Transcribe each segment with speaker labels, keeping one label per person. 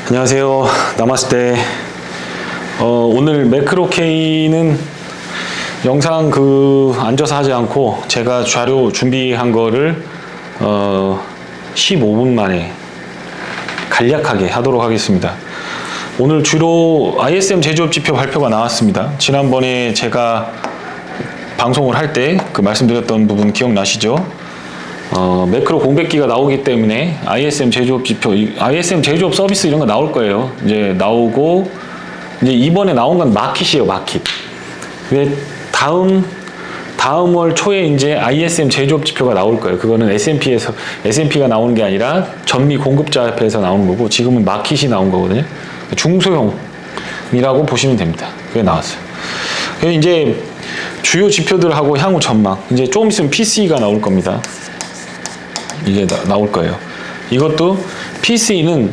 Speaker 1: 안녕하세요. 나마스테. 오늘 매크로K는 영상 앉아서 하지 않고 제가 자료 준비한 거를 15분 만에 간략하게 하도록 하겠습니다. 오늘 주로 ISM 제조업 지표 발표가 나왔습니다. 지난번에 제가 방송을 할 때 말씀드렸던 부분 기억나시죠? 매크로 공백기가 나오기 때문에 ISM 제조업 지표, ISM 제조업 서비스 이런 거 나올 거예요. 이제 나오고, 이제 이번에 나온 건 마킷이에요, 마킷. 근데 다음 월 초에 이제 ISM 제조업 지표가 나올 거예요. 그거는 S&P가 나오는 게 아니라 전미 공급자 협회에서 나오는 거고, 지금은 마킷이 나온 거거든요. 중소형이라고 보시면 됩니다. 그게 나왔어요. 그래서 이제 주요 지표들하고 향후 전망, 이제 조금 있으면 PCE가 나올 겁니다. 이게 나올 거예요. 이것도 PCE는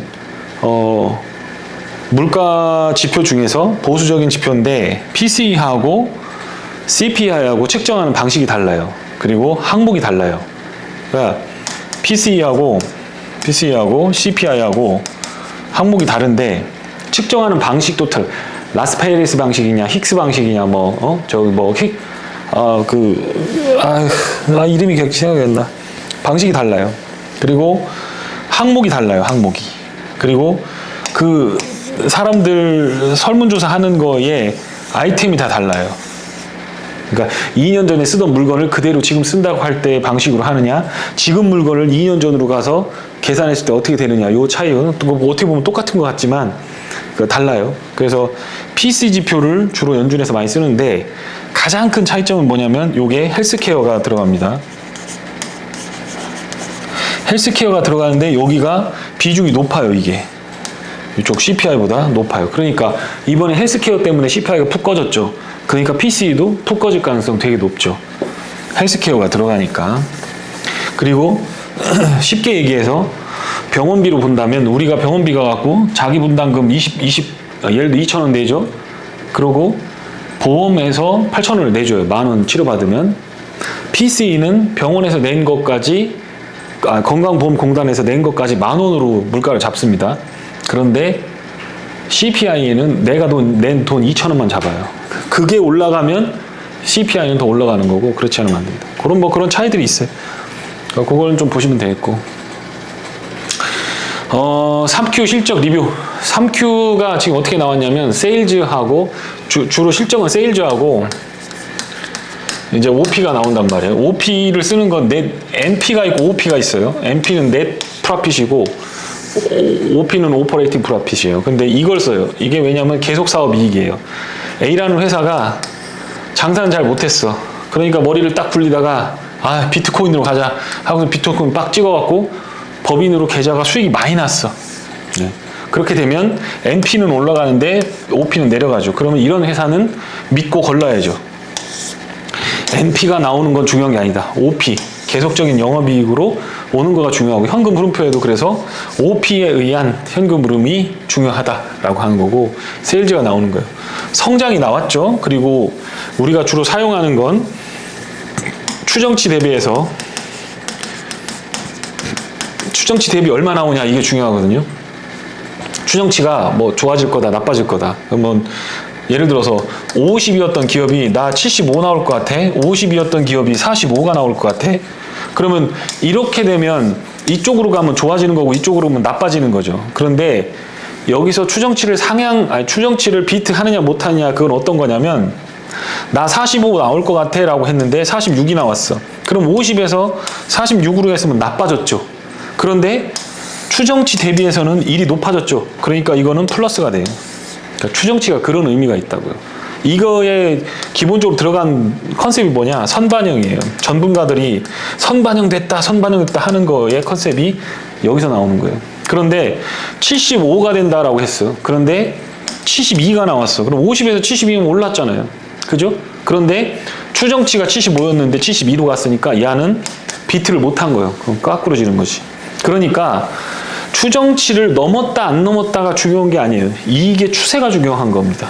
Speaker 1: 물가 지표 중에서 보수적인 지표인데 PCE하고 CPI하고 측정하는 방식이 달라요. 그리고 항목이 달라요. 그러니까 PCE하고 CPI하고 항목이 다른데 측정하는 방식도 라스파이레스 방식이냐 힉스 방식이냐 이름이 생각이 안 나. 방식이 달라요. 그리고 항목이 달라요. 항목이. 그리고 사람들 설문조사 하는 거에 아이템이 다 달라요. 그러니까 2년 전에 쓰던 물건을 그대로 지금 쓴다고 할 때 방식으로 하느냐, 지금 물건을 2년 전으로 가서 계산했을 때 어떻게 되느냐, 요 차이는 어떻게 보면 똑같은 것 같지만 달라요. 그래서 PC 지표를 주로 연준에서 많이 쓰는데 가장 큰 차이점은 뭐냐면 요게 헬스케어가 들어갑니다. 헬스케어가 들어가는데 여기가 비중이 높아요. 이게 이쪽 CPI보다 높아요. 그러니까 이번에 헬스케어 때문에 CPI가 푹 꺼졌죠. 그러니까 PCE도 푹 꺼질 가능성 되게 높죠. 헬스케어가 들어가니까. 그리고 쉽게 얘기해서 병원비로 본다면 우리가 병원비가 갖고 자기 분담금 예를 들어 2,000원 내죠. 그러고 보험에서 8,000원을 내줘요. 10,000원 치료받으면. PCE는 병원에서 낸 것까지 건강보험공단에서 낸 것까지 10,000원으로 물가를 잡습니다. 그런데 CPI에는 내가 낸 돈 2,000원만 잡아요. 그게 올라가면 CPI는 더 올라가는 거고, 그렇지 않으면 안 됩니다. 그런 차이들이 있어요. 그걸 좀 보시면 되겠고. 3Q 실적 리뷰. 3Q가 지금 어떻게 나왔냐면 세일즈하고 주로 실적은 세일즈하고 이제 OP가 나온단 말이에요. OP를 쓰는 건 NP가 있고 OP가 있어요. NP는 넷 프로핏이고 OP는 오퍼레이팅 프로핏이에요. 근데 이걸 써요. 이게 왜냐면 계속 사업 이익이에요. A라는 회사가 장사는 잘 못했어. 그러니까 머리를 딱 굴리다가 비트코인으로 가자 하고서 비트코인 빡 찍어갖고 법인으로 계좌가 수익이 많이 났어. 네. 그렇게 되면 NP는 올라가는데 OP는 내려가죠. 그러면 이런 회사는 믿고 걸러야죠. NP가 나오는 건 중요한 게 아니다. OP, 계속적인 영업이익으로 오는 거가 중요하고, 현금 흐름표에도 그래서 OP에 의한 현금 흐름이 중요하다라고 하는 거고, 세일즈가 나오는 거예요. 성장이 나왔죠. 그리고 우리가 주로 사용하는 건 추정치 대비 얼마 나오냐, 이게 중요하거든요. 추정치가 좋아질 거다, 나빠질 거다. 그러면 예를 들어서 50이었던 기업이 나 75 나올 것 같아. 50이었던 기업이 45가 나올 것 같아. 그러면 이렇게 되면 이쪽으로 가면 좋아지는 거고 이쪽으로 가면 나빠지는 거죠. 그런데 여기서 추정치를 비트하느냐 못하느냐, 그건 어떤 거냐면 나 45 나올 것 같아 라고 했는데 46이 나왔어. 그럼 50에서 46으로 했으면 나빠졌죠. 그런데 추정치 대비해서는 1이 높아졌죠. 그러니까 이거는 플러스가 돼요. 그러니까 추정치가 그런 의미가 있다고요. 이거에 기본적으로 들어간 컨셉이 뭐냐? 선반영이에요. 전문가들이 선반영됐다 하는 거의 컨셉이 여기서 나오는 거예요. 그런데 75가 된다라고 했어. 그런데 72가 나왔어. 그럼 50에서 72면 올랐잖아요. 그죠? 그런데 추정치가 75였는데 72로 갔으니까 야는 비트를 못한 거예요. 그럼 거꾸로 지는 거지. 그러니까 추정치를 넘었다 안 넘었다가 중요한 게 아니에요. 이익의 추세가 중요한 겁니다.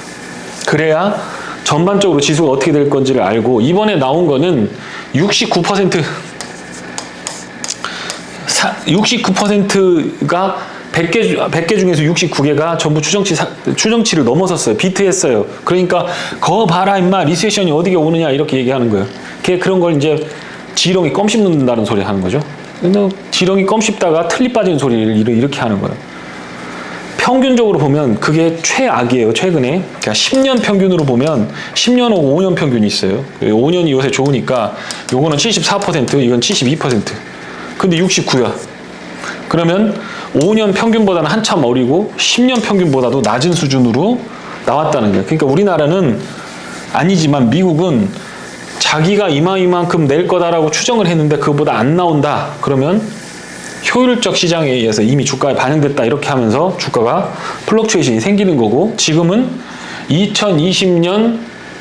Speaker 1: 그래야 전반적으로 지수가 어떻게 될 건지를 알고, 이번에 나온 거는 69%가 100개 중에서 69개가 전부 추정치를 넘어섰어요. 비트했어요. 그러니까 거 봐라 임마 리세션이 어디게 오느냐 이렇게 얘기하는 거예요. 그런 걸 이제 지렁이 껌 씹는다는 소리 하는 거죠. 근데 지렁이 껌 씹다가 틀니 빠지는 소리를 이렇게 하는 거예요. 평균적으로 보면 그게 최악이에요. 최근에. 그러니까 10년 평균으로 보면 10년하고 5년 평균이 있어요. 5년이 요새 좋으니까 요거는 74%, 이건 72%. 근데 69야. 그러면 5년 평균보다는 한참 어리고 10년 평균보다도 낮은 수준으로 나왔다는 거예요. 그러니까 우리나라는 아니지만 미국은 자기가 이만큼 낼 거다라고 추정을 했는데 그거보다 안 나온다. 그러면 효율적 시장에 의해서 이미 주가에 반영됐다 이렇게 하면서 주가가 플럭추에이션이 생기는 거고, 지금은 2020년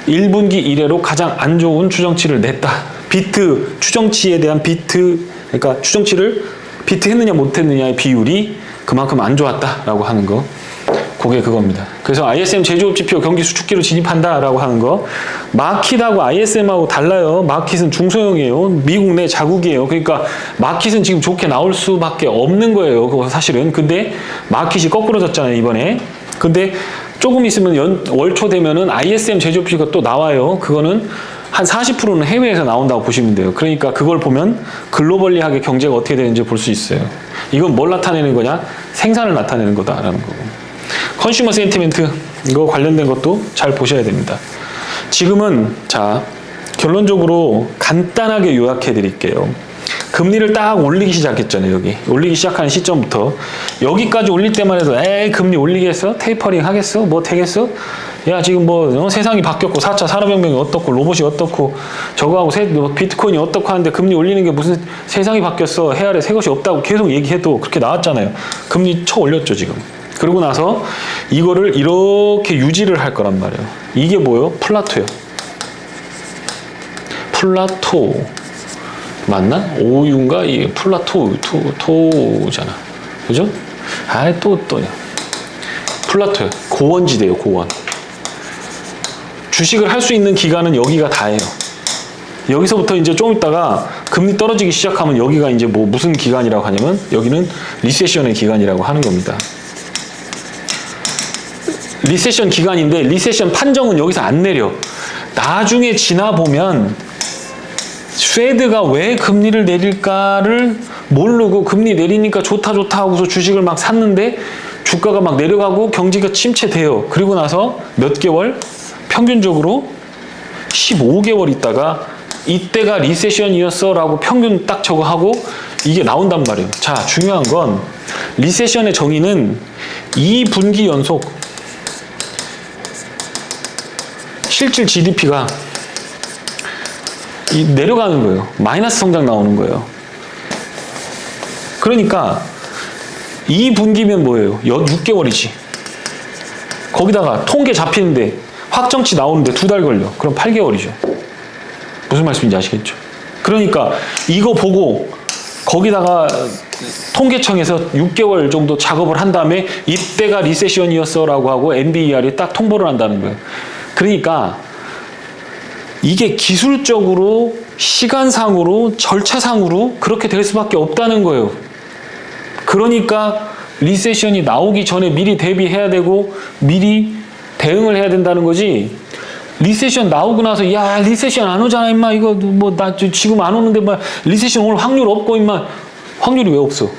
Speaker 1: 1분기 이래로 가장 안 좋은 추정치를 냈다. 비트 추정치에 대한 그러니까 추정치를 비트했느냐 못했느냐의 비율이 그만큼 안 좋았다라고 하는 거. 그게 그겁니다. 그래서 ISM 제조업 지표 경기 수축기로 진입한다라고 하는 거. 마킷하고 ISM하고 달라요. 마킷은 중소형이에요. 미국 내 자국이에요. 그러니까 마킷은 지금 좋게 나올 수밖에 없는 거예요. 그거 사실은. 근데 마킷이 거꾸로졌잖아요, 이번에. 근데 조금 있으면 월초 되면은 ISM 제조업 지표가 또 나와요. 그거는 한 40%는 해외에서 나온다고 보시면 돼요. 그러니까 그걸 보면 글로벌리하게 경제가 어떻게 되는지 볼 수 있어요. 이건 뭘 나타내는 거냐? 생산을 나타내는 거다라는 거고. 컨슈머 센티멘트, 이거 관련된 것도 잘 보셔야 됩니다. 지금은 자 결론적으로 간단하게 요약해 드릴게요. 금리를 딱 올리기 시작했잖아요. 여기 올리기 시작하는 시점부터 여기까지 올릴 때만 해도 에이 금리 올리겠어? 테이퍼링 하겠어? 뭐 되겠어? 야 지금 뭐 세상이 바뀌었고 4차 산업혁명이 어떻고 로봇이 어떻고 저거하고 비트코인이 어떻고 하는데 금리 올리는 게 무슨 세상이 바뀌었어, 해 아래 새 것이 없다고 계속 얘기해도 그렇게 나왔잖아요. 금리 쳐 올렸죠 지금. 그러고 나서 이거를 이렇게 유지를 할 거란 말이에요. 이게 뭐예요? 플라토예요. 플라토 맞나? 오유인가? 이게 플라토잖아. 그죠? 또야. 플라토예요. 고원지대예요. 고원. 주식을 할 수 있는 기간은 여기가 다예요. 여기서부터 이제 좀 있다가 금리 떨어지기 시작하면 여기가 이제 뭐 무슨 기간이라고 하냐면 여기는 리세션의 기간이라고 하는 겁니다. 리세션 기간인데 리세션 판정은 여기서 안 내려. 나중에 지나보면 쉐드가 왜 금리를 내릴까를 모르고 금리 내리니까 좋다 하고서 주식을 막 샀는데 주가가 막 내려가고 경기가 침체돼요. 그리고 나서 몇 개월? 평균적으로 15개월 있다가 이때가 리세션이었어 라고 평균 딱 저거 하고 이게 나온단 말이에요. 자, 중요한 건 리세션의 정의는 2분기 연속 실질 GDP가 내려가는 거예요. 마이너스 성장 나오는 거예요. 그러니까 2분기면 뭐예요? 6개월이지. 거기다가 통계 잡히는데 확정치 나오는데 2달 걸려. 그럼 8개월이죠. 무슨 말씀인지 아시겠죠? 그러니까 이거 보고 거기다가 통계청에서 6개월 정도 작업을 한 다음에 이때가 리세션이었어 라고 하고 NBER이 딱 통보를 한다는 거예요. 그러니까 이게 기술적으로 시간상으로 절차상으로 그렇게 될 수밖에 없다는 거예요. 그러니까 리세션이 나오기 전에 미리 대비해야 되고 미리 대응을 해야 된다는 거지. 리세션 나오고 나서 야 리세션 안 오잖아 임마 이거 뭐 나 지금 안 오는데 뭐 리세션 올 확률 없고 임마. 확률이 왜 없어?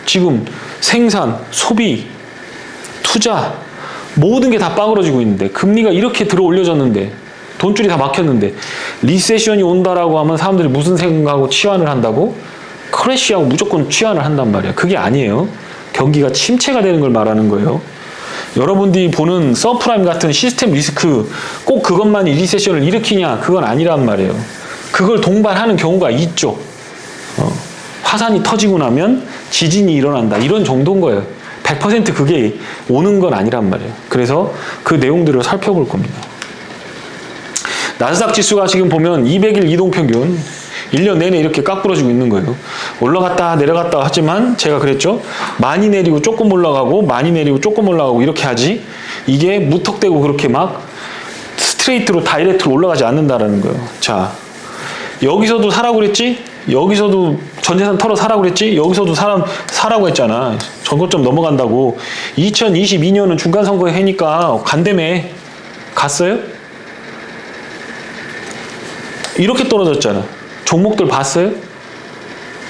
Speaker 1: 지금 생산, 소비, 투자 모든 게 다 빠그러지고 있는데 금리가 이렇게 들어 올려졌는데 돈줄이 다 막혔는데 리세션이 온다라고 하면 사람들이 무슨 생각하고 치환을 한다고? 크래시하고 무조건 치환을 한단 말이야. 그게 아니에요. 경기가 침체가 되는 걸 말하는 거예요. 여러분들이 보는 서프라임 같은 시스템 리스크 꼭 그것만이 리세션을 일으키냐? 그건 아니란 말이에요. 그걸 동반하는 경우가 있죠. 화산이 터지고 나면 지진이 일어난다. 이런 정도인 거예요. 100% 그게 오는 건 아니란 말이에요. 그래서 그 내용들을 살펴볼 겁니다. 나스닥 지수가 지금 보면 200일 이동평균 1년 내내 이렇게 깎부러지고 있는 거예요. 올라갔다 내려갔다 하지만 제가 그랬죠. 많이 내리고 조금 올라가고 많이 내리고 조금 올라가고 이렇게 하지 이게 무턱대고 그렇게 막 스트레이트로 다이렉트로 올라가지 않는다라는 거예요. 자, 여기서도 사라고 그랬지? 여기서도 전재산 털어 사라고 그랬지? 여기서도 사라고 했잖아. 전고점 넘어간다고. 2022년은 중간선거 해니까 간다며. 갔어요? 이렇게 떨어졌잖아. 종목들 봤어요?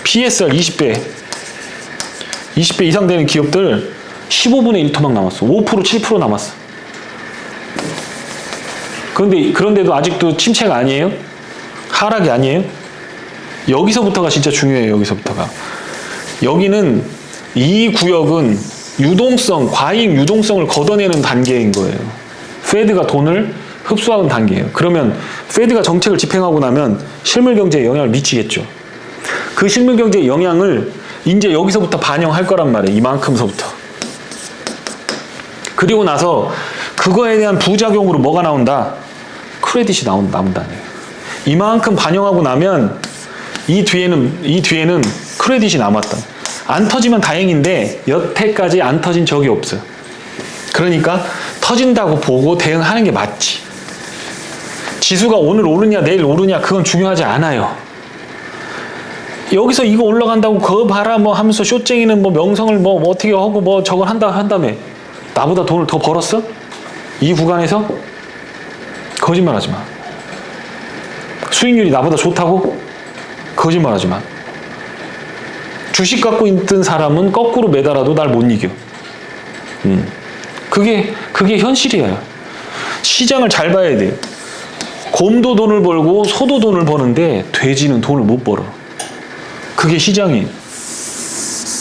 Speaker 1: PSR 20배. 20배 이상 되는 기업들 15분의 1 토막 남았어. 5% 7% 남았어. 그런데도 아직도 침체가 아니에요? 하락이 아니에요? 여기서부터가 진짜 중요해요. 여기서부터가. 여기는 이 구역은 유동성, 과잉 유동성을 걷어내는 단계인 거예요. 페드가 돈을 흡수하는 단계예요. 그러면 페드가 정책을 집행하고 나면 실물 경제에 영향을 미치겠죠. 그 실물 경제의 영향을 이제 여기서부터 반영할 거란 말이에요. 이만큼서부터. 그리고 나서 그거에 대한 부작용으로 뭐가 나온다? 크레딧이 나온다는 거예요. 이만큼 반영하고 나면 이 뒤에는 크레딧이 남았다. 안 터지면 다행인데 여태까지 안 터진 적이 없어요. 그러니까 터진다고 보고 대응하는 게 맞지. 지수가 오늘 오르냐 내일 오르냐 그건 중요하지 않아요. 여기서 이거 올라간다고 그거 봐라 뭐 하면서 쇼쟁이는 뭐 명성을 뭐 어떻게 하고 뭐 저걸 한다며 나보다 돈을 더 벌었어? 이 구간에서? 거짓말하지 마. 수익률이 나보다 좋다고? 거짓말하지 마. 주식 갖고 있던 사람은 거꾸로 매달아도 날 못 이겨. 그게 현실이에요. 시장을 잘 봐야 돼요. 곰도 돈을 벌고 소도 돈을 버는데 돼지는 돈을 못 벌어. 그게 시장이에요.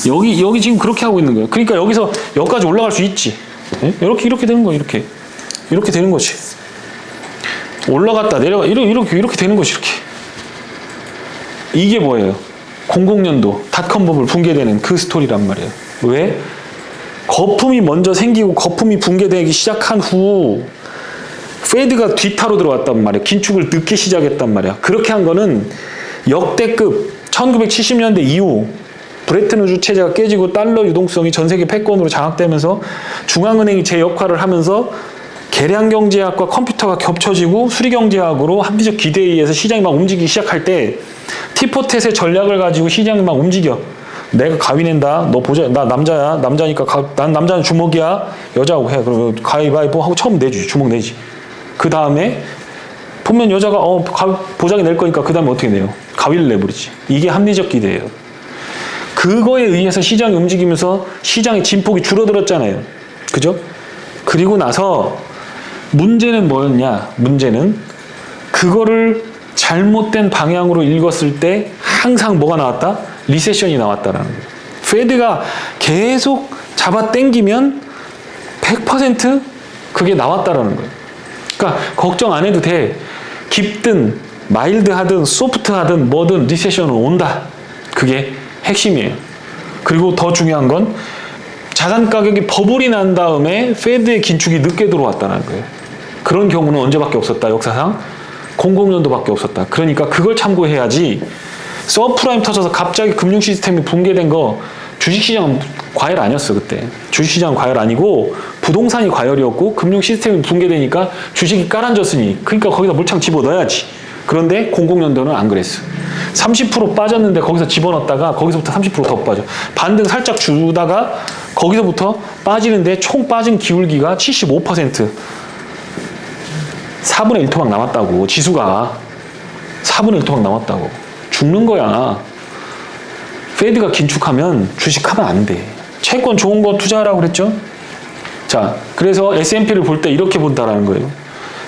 Speaker 1: 여기 지금 그렇게 하고 있는 거예요. 그러니까 여기까지 올라갈 수 있지. 네? 이렇게 되는 거예요. 이렇게 되는 거지. 올라갔다 내려가 이렇게 되는 것이 이렇게. 이게 뭐예요? 00년도 닷컴버블 붕괴되는 그 스토리란 말이에요. 왜? 거품이 먼저 생기고 거품이 붕괴되기 시작한 후 페드가 뒤타로 들어왔단 말이에요. 긴축을 늦게 시작했단 말이야. 그렇게 한 거는 역대급 1970년대 이후 브레튼 우즈 체제가 깨지고 달러 유동성이 전 세계 패권으로 장악되면서 중앙은행이 제 역할을 하면서 계량경제학과 컴퓨터가 겹쳐지고 수리경제학으로 합리적 기대에 의해서 시장이 막 움직이기 시작할 때 티포텟의 전략을 가지고 시장이 막 움직여. 내가 가위 낸다. 너 보자. 나 남자야. 남자니까 난 남자는 주먹이야. 여자하고 해. 그러면 가위바위보 하고 처음 내주지. 주먹 내지. 그 다음에 보면 여자가 보장이 낼 거니까 그 다음에 어떻게 내요? 가위를 내버리지. 이게 합리적 기대예요. 그거에 의해서 시장이 움직이면서 시장의 진폭이 줄어들었잖아요. 그죠? 그리고 나서 문제는 뭐였냐? 문제는 그거를 잘못된 방향으로 읽었을 때 항상 뭐가 나왔다? 리세션이 나왔다라는 거예요. 페드가 계속 잡아당기면 100% 그게 나왔다라는 거예요. 그러니까 걱정 안 해도 돼. 깊든 마일드하든 소프트하든 뭐든 리세션은 온다. 그게 핵심이에요. 그리고 더 중요한 건 자산 가격이 버블이 난 다음에 페드의 긴축이 늦게 들어왔다는 거예요. 그런 경우는 언제밖에 없었다. 역사상 00년도밖에 없었다. 그러니까 그걸 참고해야지. 서프라임 터져서 갑자기 금융 시스템이 붕괴된 거 주식시장은 과열 아니었어 그때. 주식시장은 과열 아니고 부동산이 과열이었고 금융 시스템이 붕괴되니까 주식이 깔아앉았으니 그러니까 거기다 물창 집어넣어야지. 그런데 00년도는 안 그랬어. 30% 빠졌는데 거기서 집어넣었다가 거기서부터 30% 더 빠져. 반등 살짝 주다가 거기서부터 빠지는데 총 빠진 기울기가 75%. 4분의 1 토막 남았다고. 지수가 4분의 1 토막 남았다고. 죽는 거야. 페드가 긴축하면 주식하면 안 돼. 채권 좋은 거 투자하라고 그랬죠? 자, 그래서 S&P를 볼 때 이렇게 본다라는 거예요.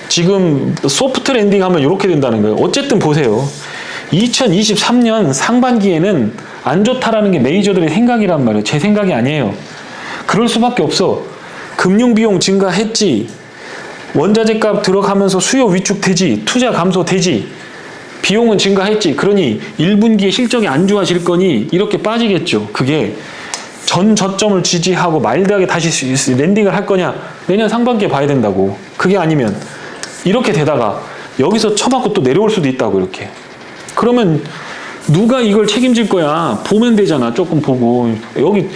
Speaker 1: 지금 소프트 랜딩 하면 이렇게 된다는 거예요. 어쨌든 보세요. 2023년 상반기에는 안 좋다라는 게 메이저들의 생각이란 말이에요. 제 생각이 아니에요. 그럴 수밖에 없어. 금융비용 증가했지. 원자재 값 들어가면서 수요 위축되지. 투자 감소되지. 비용은 증가했지. 그러니 1분기에 실적이 안 좋아질 거니 이렇게 빠지겠죠. 그게 전 저점을 지지하고 마일드하게 다시 랜딩을 할 거냐. 내년 상반기에 봐야 된다고. 그게 아니면 이렇게 되다가 여기서 쳐맞고 또 내려올 수도 있다고 이렇게. 그러면 누가 이걸 책임질 거야. 보면 되잖아. 조금 보고. 여기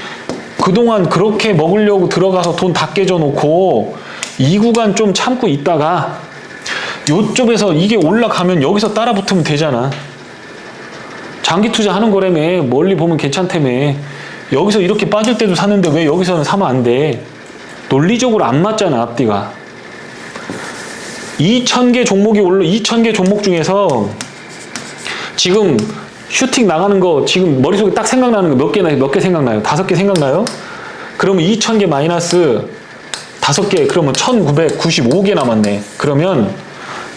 Speaker 1: 그동안 그렇게 먹으려고 들어가서 돈 다 깨져놓고 이 구간 좀 참고 있다가 요쪽에서 이게 올라가면 여기서 따라 붙으면 되잖아. 장기 투자하는 거라며. 멀리 보면 괜찮다며. 여기서 이렇게 빠질 때도 사는데 왜 여기서는 사면 안 돼? 논리적으로 안 맞잖아, 앞뒤가. 2,000개 종목이 2,000개 종목 중에서 지금 슈팅 나가는 거 지금 머릿속에 딱 생각나는 거 몇 개 생각나요? 5개 생각나요? 그러면 2,000개 마이너스 5개, 그러면 1,995개 남았네. 그러면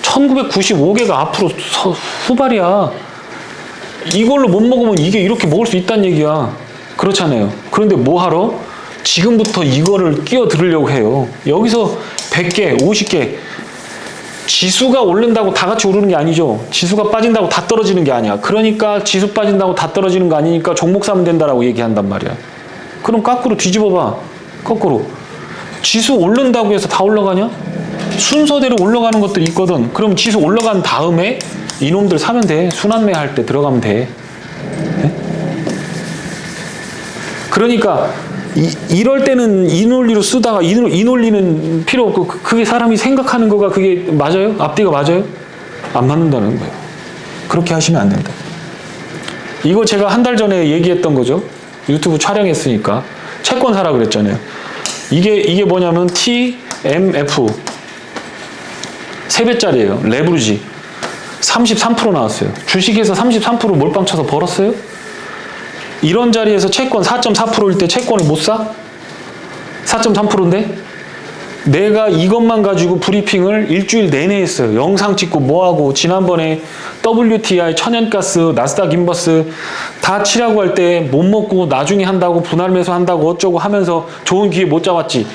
Speaker 1: 1,995개가 앞으로 후발이야. 이걸로 못 먹으면 이게 이렇게 먹을 수 있다는 얘기야. 그렇잖아요. 그런데 뭐 하러? 지금부터 이거를 끼워 들으려고 해요. 여기서 100개, 50개. 지수가 오른다고 다 같이 오르는 게 아니죠. 지수가 빠진다고 다 떨어지는 게 아니야. 그러니까 지수 빠진다고 다 떨어지는 거 아니니까 종목 사면 된다라고 얘기한단 말이야. 그럼 거꾸로 뒤집어봐. 거꾸로. 지수 오른다고 해서 다 올라가냐? 순서대로 올라가는 것들이 있거든. 그럼 지수 올라간 다음에 이놈들 사면 돼. 순환매 할 때 들어가면 돼. 네? 그러니까 이럴 때는 이 논리로 쓰다가 이 논리는 필요 없고 그게 사람이 생각하는 거가 그게 맞아요? 앞뒤가 맞아요? 안 맞는다는 거예요. 그렇게 하시면 안 된다. 이거 제가 한 달 전에 얘기했던 거죠. 유튜브 촬영했으니까. 채권 사라 그랬잖아요. 이게 뭐냐면 TMF 3배짜리예요. 레브리지 33% 나왔어요. 주식에서 33% 몰빵 쳐서 벌었어요? 이런 자리에서 채권 4.4%일 때 채권을 못 사? 4.3%인데? 내가 이것만 가지고 브리핑을 일주일 내내 했어요. 영상 찍고 뭐하고 지난번에 WTI, 천연가스, 나스닥 인버스 다 치라고 할 때 못 먹고 나중에 한다고 분할 매수한다고 어쩌고 하면서 좋은 기회 못 잡았지.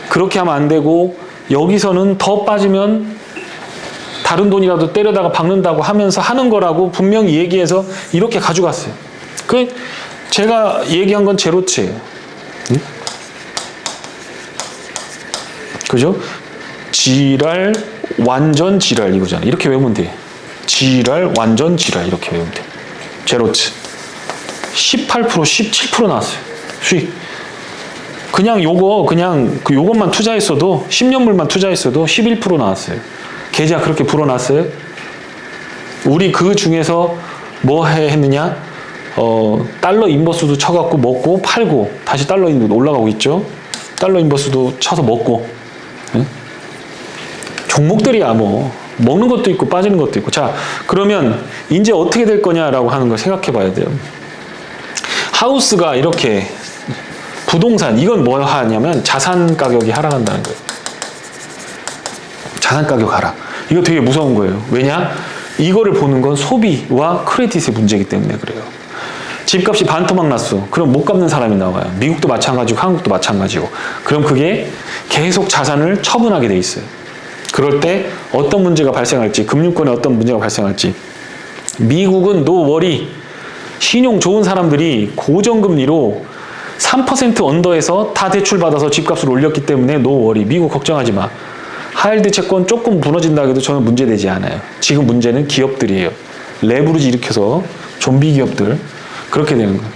Speaker 1: 그렇게 하면 안 되고 여기서는 더 빠지면 다른 돈이라도 때려다가 박는다고 하면서 하는 거라고 분명히 얘기해서 이렇게 가져갔어요. 그 제가 얘기한 건 제로치예요. 응? 그죠? 지랄, 완전 지랄 이거잖아. 이렇게 외우면 돼. 지랄, 완전 지랄 이렇게 외우면 돼. 제로치. 18%, 17% 나왔어요. 수익. 그냥 요것만 투자했어도 10년물만 투자했어도 11% 나왔어요. 계좌 그렇게 불어났어요. 우리 그 중에서 뭐 했느냐? 달러 인버스도 쳐갖고 먹고 팔고 다시 달러 인버스 올라가고 있죠. 달러 인버스도 쳐서 먹고. 응? 종목들이야 뭐 먹는 것도 있고 빠지는 것도 있고. 자, 그러면 이제 어떻게 될 거냐라고 하는 걸 생각해 봐야 돼요. 하우스가 이렇게 부동산 이건 뭐 하냐면 자산 가격이 하락한다는 거예요. 자산 가격 하락. 이거 되게 무서운 거예요. 왜냐? 이거를 보는 건 소비와 크레딧의 문제이기 때문에 그래요. 집값이 반토막 났어. 그럼 못 갚는 사람이 나와요. 미국도 마찬가지고 한국도 마찬가지고. 그럼 그게 계속 자산을 처분하게 돼 있어요. 그럴 때 어떤 문제가 발생할지, 금융권에 어떤 문제가 발생할지. 미국은 노워리, 신용 좋은 사람들이 고정금리로 3% 언더에서 다 대출받아서 집값을 올렸기 때문에 노워리, 미국 걱정하지 마. 하이힐드 채권 조금 무너진다 해도 저는 문제되지 않아요. 지금 문제는 기업들이에요. 레버리지 일으켜서 좀비 기업들 그렇게 되는 거예요.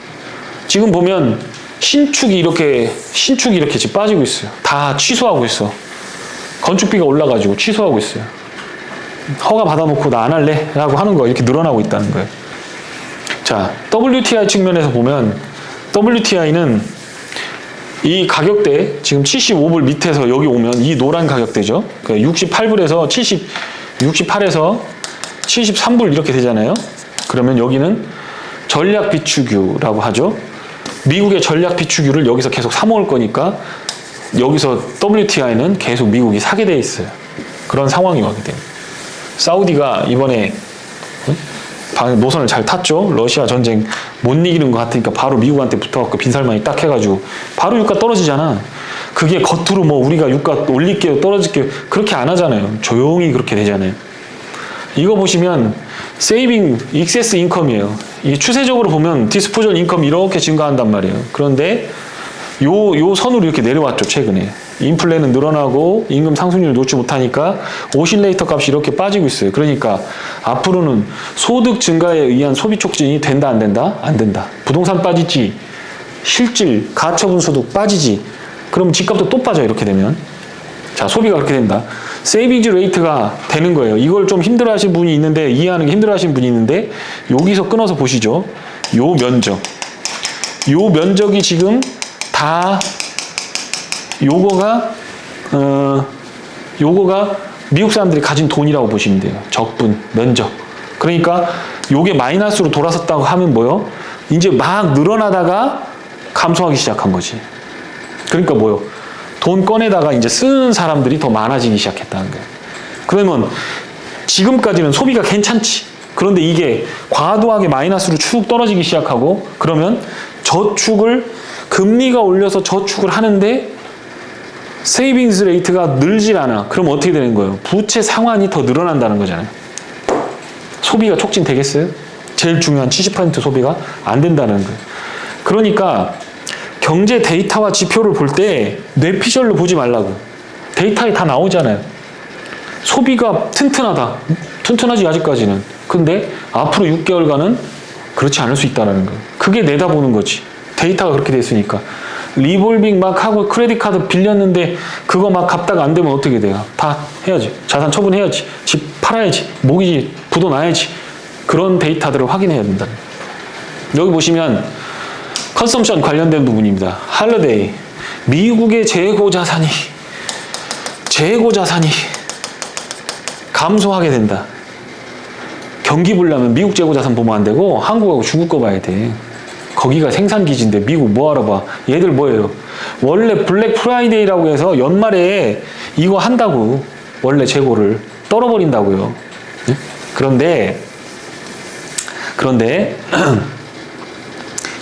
Speaker 1: 지금 보면 신축이 이렇게 지금 빠지고 있어요. 다 취소하고 있어. 건축비가 올라가지고 취소하고 있어요. 허가 받아놓고 나 안 할래 라고 하는 거 이렇게 늘어나고 있다는 거예요. 자, WTI 측면에서 보면 WTI는 이 가격대 지금 75불 밑에서 여기 오면 이 노란 가격대죠. 68불에서 68에서 73불 이렇게 되잖아요. 그러면 여기는 전략 비추규라고 하죠. 미국의 전략 비추규를 여기서 계속 사모을 거니까 여기서 WTI는 계속 미국이 사게 돼 있어요. 그런 상황이 오게 됩니다. 사우디가 이번에 노선을 잘 탔죠. 러시아 전쟁 못 이기는 것 같으니까 바로 미국한테 붙어갖고 빈살만이 딱 해가지고 바로 유가 떨어지잖아. 그게 겉으로 뭐 우리가 유가 올릴게요 떨어질게요 그렇게 안 하잖아요. 조용히 그렇게 되잖아요. 이거 보시면 세이빙 익세스 인컴이에요. 이게 추세적으로 보면 디스포전 인컴 이렇게 증가한단 말이에요. 그런데 요 선으로 이렇게 내려왔죠. 최근에 인플레는 늘어나고 임금 상승률을 놓지 못하니까 오실레이터 값이 이렇게 빠지고 있어요. 그러니까 앞으로는 소득 증가에 의한 소비 촉진이 된다 안 된다? 안 된다. 부동산 빠지지, 실질 가처분 소득 빠지지. 그럼 집값도 또 빠져. 이렇게 되면 자, 소비가 그렇게 된다. 세이비지 레이트가 되는 거예요. 이걸 좀 힘들어하시는 분이 있는데, 이해하는 게 힘들어하시는 분이 있는데, 여기서 끊어서 보시죠. 요 면적이 지금 다 요거가 미국 사람들이 가진 돈이라고 보시면 돼요. 적분, 면적. 그러니까 요게 마이너스로 돌아섰다고 하면 뭐요? 이제 막 늘어나다가 감소하기 시작한 거지. 그러니까 뭐요? 돈 꺼내다가 이제 쓰는 사람들이 더 많아지기 시작했다는 거예요. 그러면 지금까지는 소비가 괜찮지. 그런데 이게 과도하게 마이너스로 쭉 떨어지기 시작하고, 그러면 금리가 올려서 저축을 하는데 세이빙스 레이트가 늘질 않아. 그럼 어떻게 되는 거예요? 부채 상환이 더 늘어난다는 거잖아요. 소비가 촉진되겠어요? 제일 중요한 70% 소비가 안 된다는 거예요. 그러니까 경제 데이터와 지표를 볼 때 뇌피셜로 보지 말라고. 데이터에 다 나오잖아요. 소비가 튼튼하지 아직까지는. 근데 앞으로 6개월간은 그렇지 않을 수 있다는 거예요. 그게 내다보는 거지. 데이터가 그렇게 됐으니까. 리볼빙 막 하고 크레딧 카드 빌렸는데 그거 막 갚다가 안 되면 어떻게 돼요? 다 해야지. 자산 처분해야지. 집 팔아야지. 모기지 부도나야지. 그런 데이터들을 확인해야 된다. 여기 보시면 컨섬션 관련된 부분입니다. 할러데이. 미국의 재고 자산이 감소하게 된다. 경기 보려면 미국 재고 자산 보면 안 되고 한국하고 중국 거 봐야 돼. 거기가 생산 기지인데 미국 뭐하러 봐. 얘들 뭐예요? 원래 블랙 프라이데이라고 해서 연말에 이거 한다고. 원래 재고를 떨어버린다고요. 네? 그런데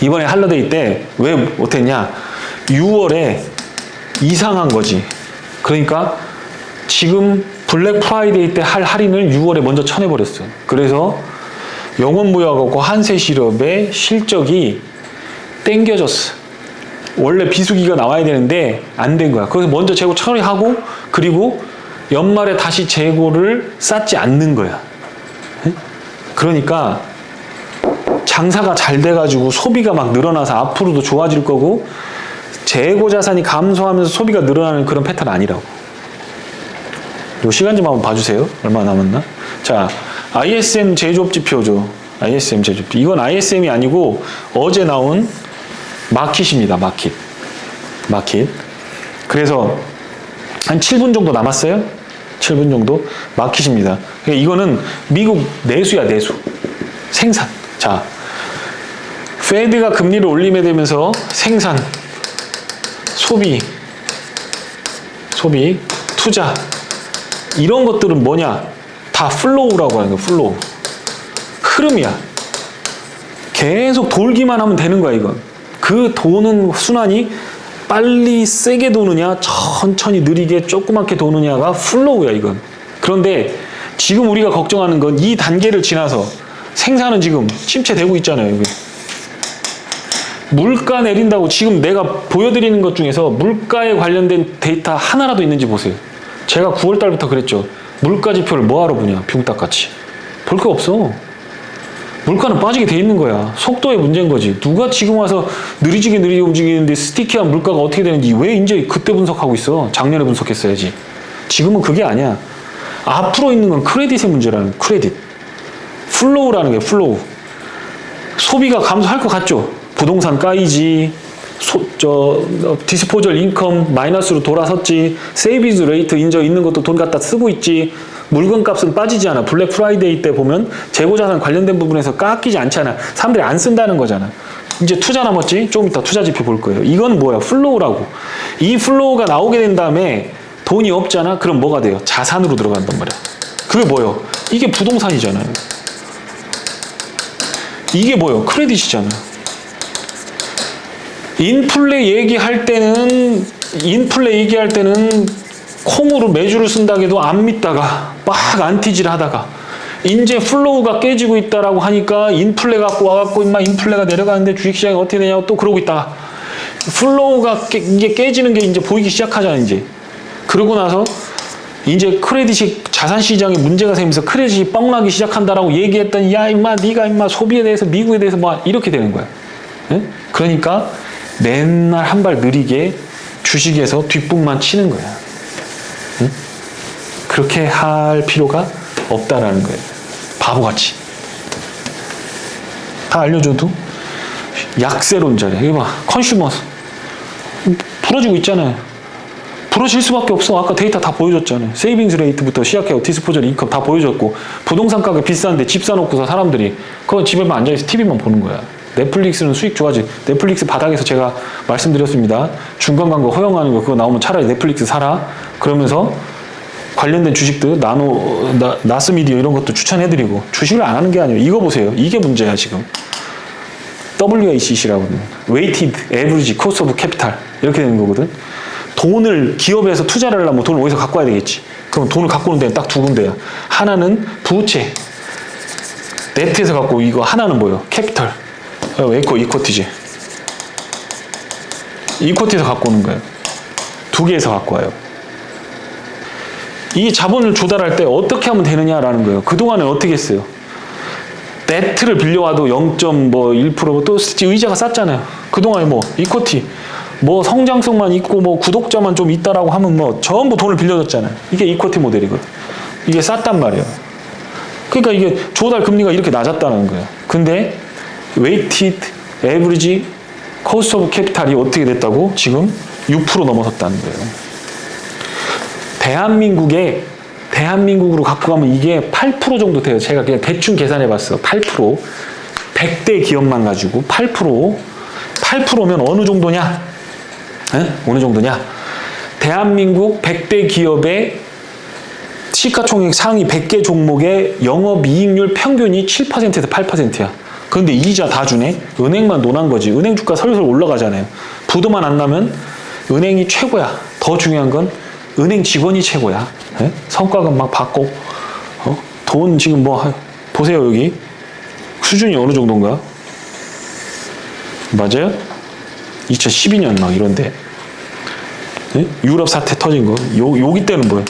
Speaker 1: 이번에 할러데이 때 왜 못했냐? 6월에 이상한 거지. 그러니까 지금 블랙 프라이데이 때 할 할인을 6월에 먼저 쳐내버렸어요. 그래서 영원무역하고 한세실업의 실적이 땡겨졌어. 원래 비수기가 나와야 되는데 안 된 거야. 그래서 먼저 재고 처리하고, 그리고 연말에 다시 재고를 쌓지 않는 거야. 그러니까 장사가 잘 돼가지고 소비가 막 늘어나서 앞으로도 좋아질 거고, 재고 자산이 감소하면서 소비가 늘어나는 그런 패턴 아니라고. 요 시간 좀 한번 봐주세요. 얼마 남았나? 자, ISM 제조업 지표죠. ISM 제조업. 이건 ISM이 아니고 어제 나온 마킷입니다. 마킷. 그래서 한 7분 정도 남았어요. 7분 정도. 마킷입니다. 그러니까 이거는 미국 내수야, 내수. 생산. 자, 페드가 금리를 올림에 되면서 생산, 소비, 투자, 이런 것들은 뭐냐? 다 플로우라고 하는 거야. 플로우. 흐름이야. 계속 돌기만 하면 되는 거야, 이건. 그 도는 순환이 빨리 세게 도느냐, 천천히 느리게 조그맣게 도느냐가 플로우야, 이건. 그런데 지금 우리가 걱정하는 건 이 단계를 지나서 생산은 지금 침체되고 있잖아요, 여기. 물가 내린다고 지금 내가 보여드리는 것 중에서 물가에 관련된 데이터 하나라도 있는지 보세요. 제가 9월 달부터 그랬죠. 물가 지표를 뭐하러 보냐, 빙딱같이. 볼 거 없어. 물가는 빠지게 돼 있는 거야. 속도의 문제인 거지. 누가 지금 와서 느리게 움직이는데 스티키한 물가가 어떻게 되는지 왜 이제 그때 분석하고 있어? 작년에 분석했어야지. 지금은 그게 아니야. 앞으로 있는 건 크레딧의 문제라는, 크레딧. 플로우라는 게 플로우. 소비가 감소할 것 같죠? 부동산 까이지, 디스포절 인컴 마이너스로 돌아섰지, 세이비즈 레이트 인저 있는 것도 돈 갖다 쓰고 있지, 물건 값은 빠지지 않아. 블랙 프라이데이 때 보면 재고자산 관련된 부분에서 깎이지 않잖아. 사람들이 안 쓴다는 거잖아. 이제 투자 남았지? 조금 이따 투자 지표 볼 거예요. 이건 뭐야? 플로우라고. 이 플로우가 나오게 된 다음에 돈이 없잖아? 그럼 뭐가 돼요? 자산으로 들어간단 말이야. 그게 뭐예요? 이게 부동산이잖아요. 이게 뭐예요? 크레딧이잖아. 인플레 얘기할 때는 콩으로 매주를 쓴다고 해도 안 믿다가 막 안티질 하다가 이제 플로우가 깨지고 있다라고 하니까 인플레 갖고 와갖고 임마 인플레가 내려가는데 주식시장이 어떻게 되냐고 또 그러고 있다가 플로우가 이게 깨지는 게 이제 보이기 시작하잖아. 이제 그러고 나서 이제 크레딧이 자산시장에 문제가 생기면서 크레딧이 뻥나기 시작한다라고 얘기했더니 야 임마 네가 임마 소비에 대해서 미국에 대해서 막 이렇게 되는 거야. 네? 그러니까 맨날 한 발 느리게 주식에서 뒷북만 치는 거야. 응? 그렇게 할 필요가 없다라는 거예요. 바보같이. 다 알려줘도 약세론자래. 이거 봐. 컨슈머 부러지고 있잖아요. 부러질 수밖에 없어. 아까 데이터 다 보여줬잖아요. 세이빙스 레이트부터 시작해서 디스포저블 인컴 다 보여줬고, 부동산 가격 비싼데 집 사놓고서 사람들이 그거 집에만 앉아있어 TV만 보는 거야. 넷플릭스는 수익 좋아지. 넷플릭스 바닥에서 제가 말씀드렸습니다. 중간 광고 허용하는 거 그거 나오면 차라리 넷플릭스 사라. 그러면서 관련된 주식들 나스미디어 이런 것도 추천해드리고, 주식을 안 하는 게 아니에요. 이거 보세요. 이게 문제야 지금. WACC라고 하는 Weighted Average Cost of Capital 이렇게 되는 거거든. 돈을 기업에서 투자를 하려면 돈을 어디서 갖고 와야 되겠지. 그럼 돈을 갖고 오는 데는 딱 두 군데야. 하나는 부채 네트에서 갖고, 이거 하나는 뭐예요? 캐피털 이코티지. 이코티에서 갖고 오는 거예요. 두 개에서 갖고 와요. 이 자본을 조달할 때 어떻게 하면 되느냐라는 거예요. 그동안은 어떻게 했어요? 네트를 빌려와도 0.1% 또 의자가 쌌잖아요. 그동안에 뭐 이코티 뭐 성장성만 있고 뭐 구독자만 좀 있다라고 하면 뭐 전부 돈을 빌려줬잖아요. 이게 이코티 모델이거든. 이게 쌌단 말이에요. 그러니까 이게 조달 금리가 이렇게 낮았다는 거예요. 근데 Weighted Average Cost of Capital이 어떻게 됐다고? 지금 6% 넘어섰다는 거예요. 대한민국으로 갖고 가면 이게 8% 정도 돼요. 제가 그냥 대충 계산해 봤어. 8%. 100대 기업만 가지고 8%면 어느 정도냐? 에? 어느 정도냐? 대한민국 100대 기업의 시가총액 상위 100개 종목의 영업이익률 평균이 7%에서 8%야. 그런데 이자 다 주네? 은행만 논한 거지. 은행 주가 설설 올라가잖아요. 부도만 안 나면 은행이 최고야. 더 중요한 건 은행 직원이 최고야. 에? 성과금 막 받고, 돈 지금 뭐, 보세요, 여기. 수준이 어느 정도인가? 맞아요? 2012년 막 이런데. 에? 유럽 사태 터진 거. 여기 때는 뭐예요?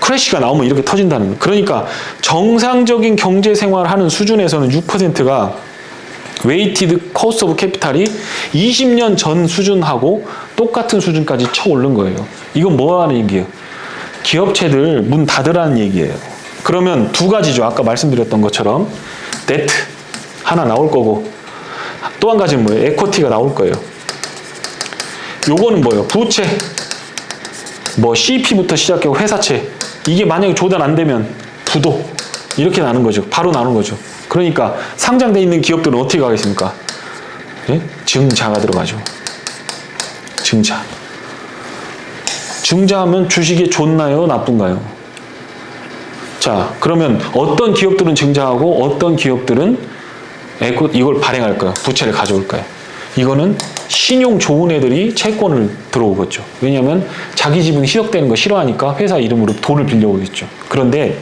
Speaker 1: 크래시가 나오면 이렇게 터진다는 거. 그러니까 정상적인 경제 생활 하는 수준에서는 6%가 웨이티드 코스트 오브 캐피탈이 20년 전 수준하고 똑같은 수준까지 쳐 오른 거예요. 이건 뭐 하는 얘기예요? 기업체들 문 닫으라는 얘기예요. 그러면 두 가지죠. 아까 말씀드렸던 것처럼 네트 하나 나올 거고, 또 한 가지는 뭐예요? 에코티가 나올 거예요. 요거는 뭐예요? 부채, 뭐 CP부터 시작해서 회사채. 이게 만약에 조달 안 되면 부도 이렇게 나는 거죠. 바로 나는 거죠. 그러니까 상장돼 있는 기업들은 어떻게 가겠습니까? 예? 증자가 들어가죠. 증자하면 주식이 좋나요? 나쁜가요? 자, 그러면 어떤 기업들은 증자하고 어떤 기업들은 이걸 발행할까요? 부채를 가져올까요? 이거는 신용 좋은 애들이 채권을 들어오겠죠. 왜냐하면 자기 지분 희석되는 거 싫어하니까 회사 이름으로 돈을 빌려오겠죠. 그런데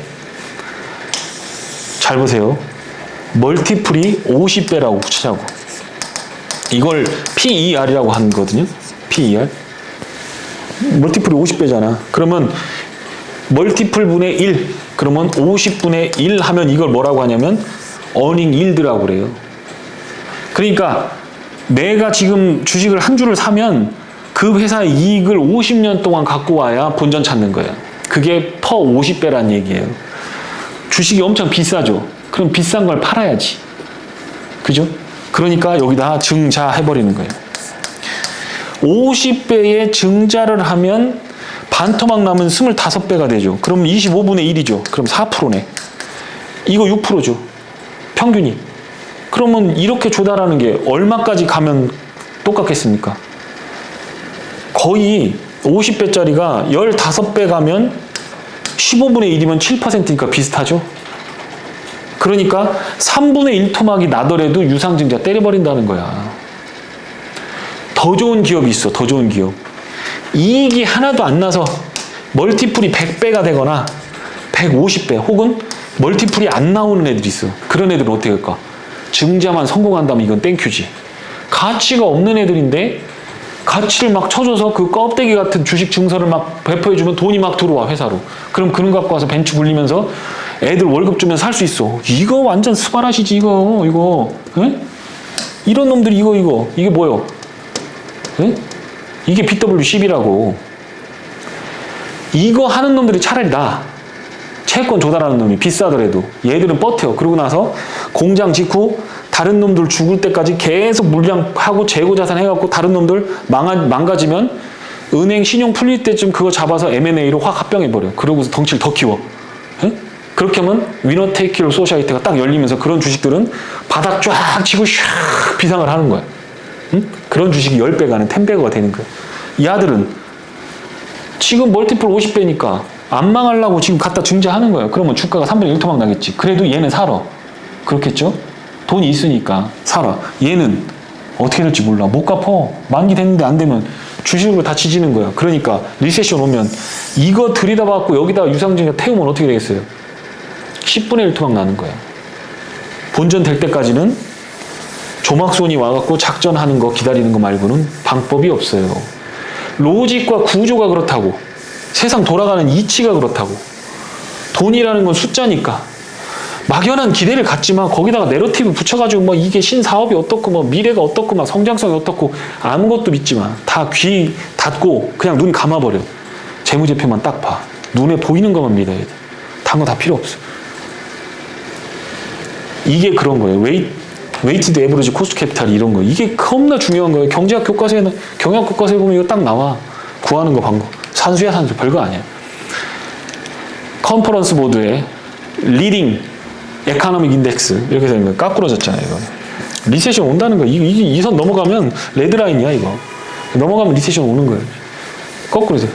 Speaker 1: 잘 보세요. 멀티플이 50배라고 치자고. 이걸 PER이라고 하거든요. PER. 멀티플이 50배잖아. 그러면 멀티플 분의 1, 그러면 50분의 1 하면 이걸 뭐라고 하냐면 어닝 일드라고 그래요. 그러니까 내가 지금 주식을 한 주를 사면 그 회사의 이익을 50년 동안 갖고 와야 본전 찾는 거예요. 그게 퍼 50배란 얘기예요. 주식이 엄청 비싸죠. 그럼 비싼 걸 팔아야지. 그죠? 그러니까 여기다 증자해버리는 거예요. 50배의 증자를 하면 반토막 남은 25배가 되죠. 그럼 25분의 1이죠. 그럼 4%네. 이거 6%죠. 평균이. 그러면 이렇게 조달하는 게 얼마까지 가면 똑같겠습니까? 거의 50배짜리가 15배 가면 15분의 1이면 7%니까 비슷하죠. 그러니까 3분의 1 토막이 나더라도 유상증자 때려버린다는 거야. 더 좋은 기업이 있어. 더 좋은 기업. 이익이 하나도 안 나서 멀티플이 100배가 되거나 150배 혹은 멀티플이 안 나오는 애들이 있어. 그런 애들은 어떻게 할까? 증자만 성공한다면 이건 땡큐지. 가치가 없는 애들인데 가치를 막 쳐줘서 그 껍데기 같은 주식 증서를 막 배포해주면 돈이 막 들어와 회사로. 그럼 그런 거 갖고 와서 벤츠 굴리면서 애들 월급 주면 살 수 있어. 이거 완전 스바라시지 이거. 에? 이런 놈들이 이게 뭐요? 에? 이게 BW10이라고. 이거 하는 놈들이 차라리 채권 조달하는 놈이 비싸더라도 얘들은 버텨. 그러고 나서 공장 짓고 다른 놈들 죽을 때까지 계속 물량하고 재고자산 해갖고 다른 놈들 망가지면 은행 신용 풀릴 때쯤 그거 잡아서 M&A로 확 합병해버려. 그러고서 덩치를 더 키워. 응? 그렇게 하면 위너 테이크 소샤이티가 딱 열리면서 그런 주식들은 바닥 쫙 치고 샥 비상을 하는 거야. 응? 그런 주식이 10배 가는 10배가 되는 거야. 이 아들은 지금 멀티플 50배니까 안 망하려고 지금 갖다 증자하는 거야. 그러면 주가가 3분의 1토막 나겠지. 그래도 얘는 살아. 그렇겠죠? 돈이 있으니까 살아. 얘는 어떻게 될지 몰라. 못 갚어. 만기 됐는데 안 되면 주식으로 다 지지는 거야. 그러니까 리세션 오면 이거 들이다받고 여기다 유상증자 태우면 어떻게 되겠어요? 10분의 1 토막 나는 거야. 본전 될 때까지는 조막손이 와갖고 작전하는 거 기다리는 거 말고는 방법이 없어요. 로직과 구조가 그렇다고. 세상 돌아가는 이치가 그렇다고. 돈이라는 건 숫자니까. 막연한 기대를 갖지만 거기다가 내러티브 붙여가지고 뭐 이게 신사업이 어떻고 뭐 미래가 어떻고 막 성장성이 어떻고 아무것도 믿지 마. 다 귀 닫고 그냥 눈 감아버려. 재무제표만 딱 봐. 눈에 보이는 것만 믿어야 돼. 다른 거 다 필요 없어. 이게 그런 거예요. 웨이티드 에버리지 코스트 캐피탈 이런 거. 이게 겁나 중요한 거예요. 경제학 교과서에는 경영학 교과서에 보면 이거 딱 나와. 구하는 거 방법. 산수야 산수. 별거 아니야. 컨퍼런스 보드에 리딩 에카노믹 인덱스 이렇게 되는 거예요. 까꾸러졌잖아요. 이거. 리세션 온다는 거예요. 이 선 넘어가면 레드라인이야 이거. 넘어가면 리세션 오는 거예요. 거꾸로 돼요.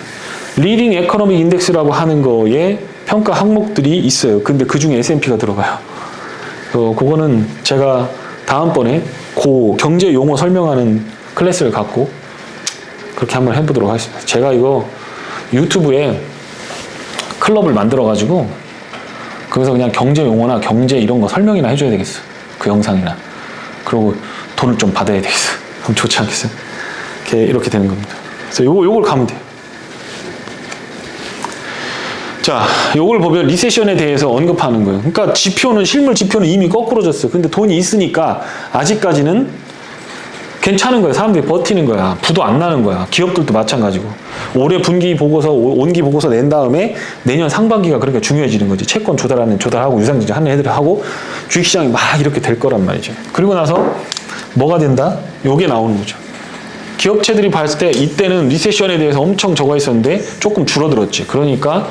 Speaker 1: 리딩 에코노믹 인덱스라고 하는 거에 평가 항목들이 있어요. 근데 그 중에 S&P가 들어가요. 그거는 제가 다음번에 경제 용어 설명하는 클래스를 갖고 그렇게 한번 해보도록 하겠습니다. 제가 이거 유튜브에 클럽을 만들어가지고 거기서 그냥 경제 용어나 경제 이런 거 설명이나 해줘야 되겠어. 그 영상이나. 그리고 돈을 좀 받아야 되겠어. 그럼 좋지 않겠어요? 이렇게 되는 겁니다. 그래서 요걸 가면 돼요. 자, 요걸 보면 리세션에 대해서 언급하는 거예요. 그러니까 실물 지표는 이미 거꾸로졌어요. 근데 돈이 있으니까 아직까지는 괜찮은 거야. 사람들이 버티는 거야. 부도 안 나는 거야. 기업들도 마찬가지고. 올해 분기 보고서, 온기 보고서 낸 다음에 내년 상반기가 그렇게 중요해지는 거지. 채권 조달하고 유상증자 하는 애들 하고 주식시장이 막 이렇게 될 거란 말이죠. 그리고 나서 뭐가 된다? 요게 나오는 거죠. 기업체들이 봤을 때 이때는 리세션에 대해서 엄청 적어 있었는데 조금 줄어들었지. 그러니까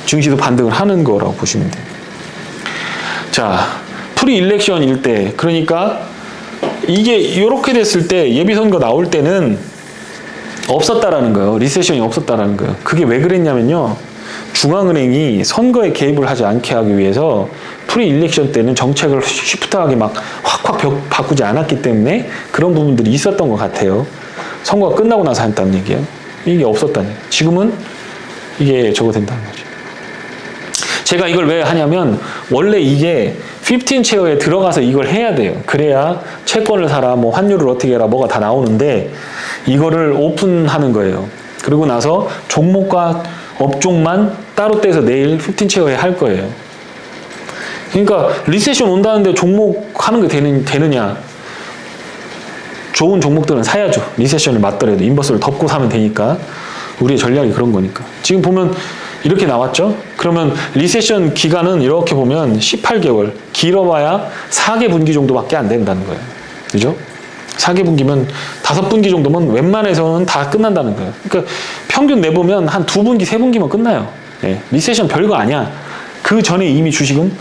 Speaker 1: 증시도 반등을 하는 거라고 보시면 돼요. 자, 프리 일렉션일 때, 그러니까 이게 이렇게 됐을 때 예비선거 나올 때는 없었다라는 거예요. 리세션이 없었다라는 거예요. 그게 왜 그랬냐면요. 중앙은행이 선거에 개입을 하지 않게 하기 위해서 프리 일렉션 때는 정책을 쉬프트하게 막 확확 바꾸지 않았기 때문에 그런 부분들이 있었던 것 같아요. 선거가 끝나고 나서 했다는 얘기예요. 이게 없었다는 얘기예요. 지금은 이게 저거 된다는 거죠. 제가 이걸 왜 하냐면 원래 이게 15체어에 들어가서 이걸 해야 돼요. 그래야 채권을 사라, 뭐 환율을 어떻게 해라, 뭐가 다 나오는데 이거를 오픈하는 거예요. 그리고 나서 종목과 업종만 따로 떼서 내일 15체어에 할 거예요. 그러니까 리세션 온다는데 종목 하는 게 되느냐? 좋은 종목들은 사야죠. 리세션을 맞더라도 인버스를 덮고 사면 되니까. 우리의 전략이 그런 거니까. 지금 보면 이렇게 나왔죠? 그러면 리세션 기간은 이렇게 보면 18개월, 길어봐야 4개 분기 정도밖에 안 된다는 거예요. 그죠? 4개 분기면 5분기 정도면 웬만해서는 다 끝난다는 거예요. 그러니까 평균 내보면 한 2분기, 3분기면 끝나요. 예, 리세션 별거 아니야. 그 전에 이미 주식은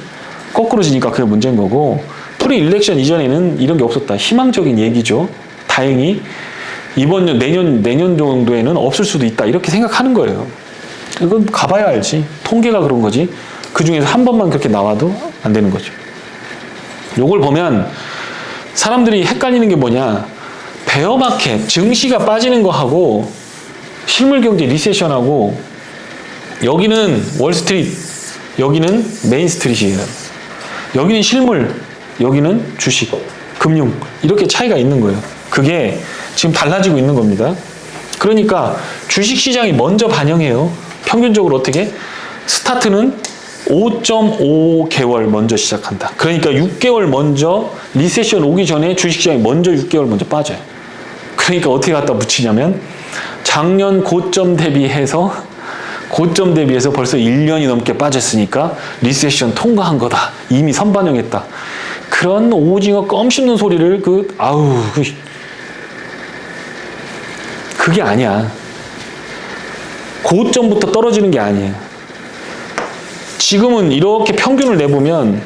Speaker 1: 거꾸로지니까 그게 문제인 거고, 프리 일렉션 이전에는 이런 게 없었다. 희망적인 얘기죠. 다행히 이번 내년 정도에는 없을 수도 있다. 이렇게 생각하는 거예요. 이건 가봐야 알지. 통계가 그런 거지. 그 중에서 한 번만 그렇게 나와도 안 되는 거죠. 요걸 보면 사람들이 헷갈리는 게 뭐냐. 베어마켓, 증시가 빠지는 거하고 실물 경제 리세션하고 여기는 월스트리트, 여기는 메인스트리트예요. 여기는 실물, 여기는 주식, 금융 이렇게 차이가 있는 거예요. 그게 지금 달라지고 있는 겁니다. 그러니까 주식시장이 먼저 반영해요. 평균적으로 어떻게? 스타트는 5.5개월 먼저 시작한다. 그러니까 6개월 먼저 리세션 오기 전에 주식시장이 먼저 6개월 먼저 빠져요. 그러니까 어떻게 갖다 붙이냐면 작년 고점 대비해서 고점 대비해서 벌써 1년이 넘게 빠졌으니까 리세션 통과한 거다. 이미 선반영했다. 그런 오징어 껌 씹는 소리를 그게 아니야. 고점부터 떨어지는 게 아니에요. 지금은 이렇게 평균을 내보면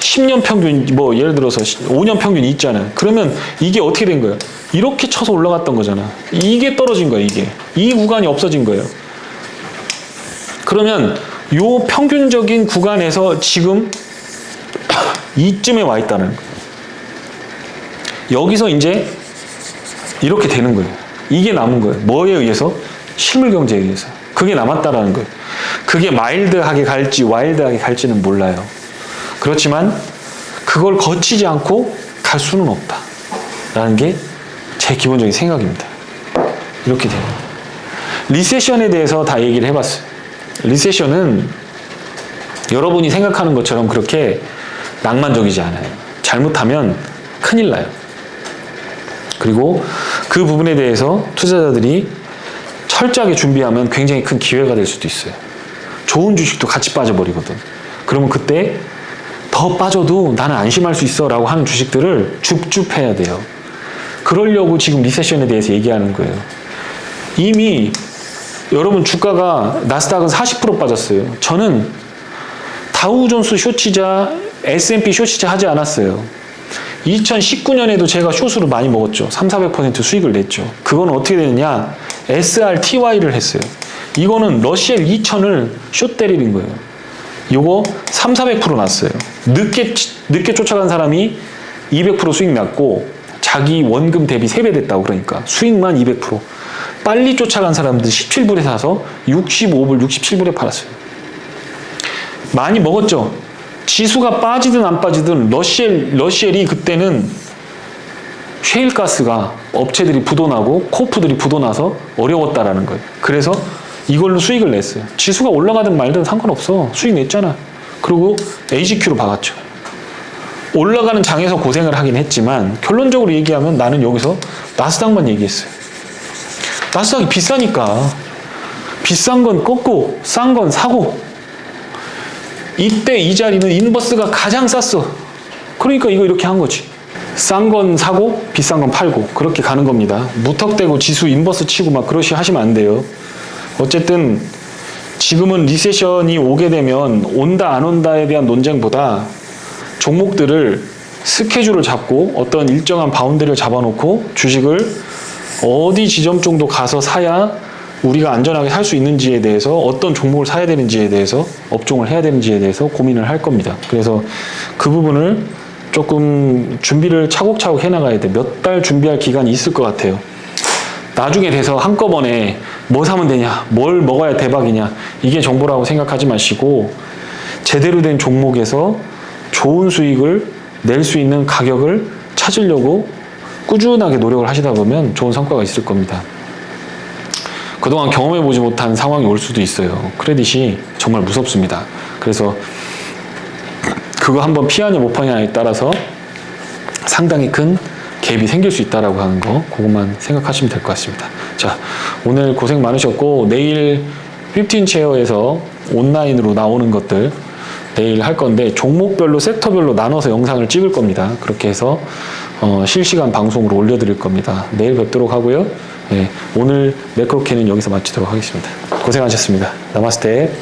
Speaker 1: 10년 평균, 뭐 예를 들어서 5년 평균이 있잖아요. 그러면 이게 어떻게 된 거예요? 이렇게 쳐서 올라갔던 거잖아. 이게 떨어진 거예요, 이게. 이 구간이 없어진 거예요. 그러면 요 평균적인 구간에서 지금 이쯤에 와 있다는 거예요. 여기서 이제 이렇게 되는 거예요. 이게 남은 거예요. 뭐에 의해서? 실물 경제에 의해서. 그게 남았다라는 거예요. 그게 마일드하게 갈지 와일드하게 갈지는 몰라요. 그렇지만 그걸 거치지 않고 갈 수는 없다. 라는 게 제 기본적인 생각입니다. 이렇게 돼요. 리세션에 대해서 다 얘기를 해봤어요. 리세션은 여러분이 생각하는 것처럼 그렇게 낭만적이지 않아요. 잘못하면 큰일 나요. 그리고 그 부분에 대해서 투자자들이 철저하게 준비하면 굉장히 큰 기회가 될 수도 있어요. 좋은 주식도 같이 빠져버리거든. 그러면 그때 더 빠져도 나는 안심할 수 있어 라고 하는 주식들을 줍줍해야 돼요. 그러려고 지금 리세션에 대해서 얘기하는 거예요. 이미 여러분 주가가 나스닥은 40% 빠졌어요. 저는 다우존스 숏치자, S&P 숏치자 하지 않았어요. 2019년에도 제가 숏으로 많이 먹었죠. 300~400% 수익을 냈죠. 그건 어떻게 되느냐? SRTY를 했어요. 이거는 러시엘 2000을 숏 때리는 거예요. 요거 300~400% 났어요. 늦게 쫓아간 사람이 200% 수익 났고 자기 원금 대비 3배 됐다고. 그러니까 수익만 200%. 빨리 쫓아간 사람들 17불에 사서 65불, 67불에 팔았어요. 많이 먹었죠. 지수가 빠지든 안 빠지든 러시엘이 그때는 셰일가스가 업체들이 부도나고 코프들이 부도나서 어려웠다라는 거예요. 그래서 이걸로 수익을 냈어요. 지수가 올라가든 말든 상관없어. 수익 냈잖아. 그리고 AGQ로 박았죠. 올라가는 장에서 고생을 하긴 했지만 결론적으로 얘기하면 나는 여기서 나스닥만 얘기했어요. 나스닥이 비싸니까 비싼 건 꺾고 싼 건 사고, 이때 이 자리는 인버스가 가장 쌌어. 그러니까 이거 이렇게 한 거지. 싼 건 사고 비싼 건 팔고 그렇게 가는 겁니다. 무턱대고 지수 인버스 치고 막 그러시 하시면 안 돼요. 어쨌든 지금은 리세션이 오게 되면 온다 안 온다에 대한 논쟁보다 종목들을 스케줄을 잡고 어떤 일정한 바운드를 잡아놓고 주식을 어디 지점 정도 가서 사야 우리가 안전하게 살 수 있는지에 대해서, 어떤 종목을 사야 되는지에 대해서, 업종을 해야 되는지에 대해서 고민을 할 겁니다. 그래서 그 부분을 조금 준비를 차곡차곡 해나가야 돼. 몇 달 준비할 기간이 있을 것 같아요. 나중에 돼서 한꺼번에 뭐 사면 되냐, 뭘 먹어야 대박이냐, 이게 정보라고 생각하지 마시고 제대로 된 종목에서 좋은 수익을 낼 수 있는 가격을 찾으려고 꾸준하게 노력을 하시다 보면 좋은 성과가 있을 겁니다. 그동안 경험해보지 못한 상황이 올 수도 있어요. 크레딧이 정말 무섭습니다. 그래서 그거 한번 피하냐 못 피하냐에 따라서 상당히 큰 갭이 생길 수 있다라고 하는 거, 그것만 생각하시면 될 것 같습니다. 자, 오늘 고생 많으셨고 내일 15체어에서 온라인으로 나오는 것들 내일 할 건데 종목별로 섹터별로 나눠서 영상을 찍을 겁니다. 그렇게 해서 실시간 방송으로 올려드릴 겁니다. 내일 뵙도록 하고요. 네, 오늘 매크로캐는 여기서 마치도록 하겠습니다. 고생하셨습니다. 나마스테.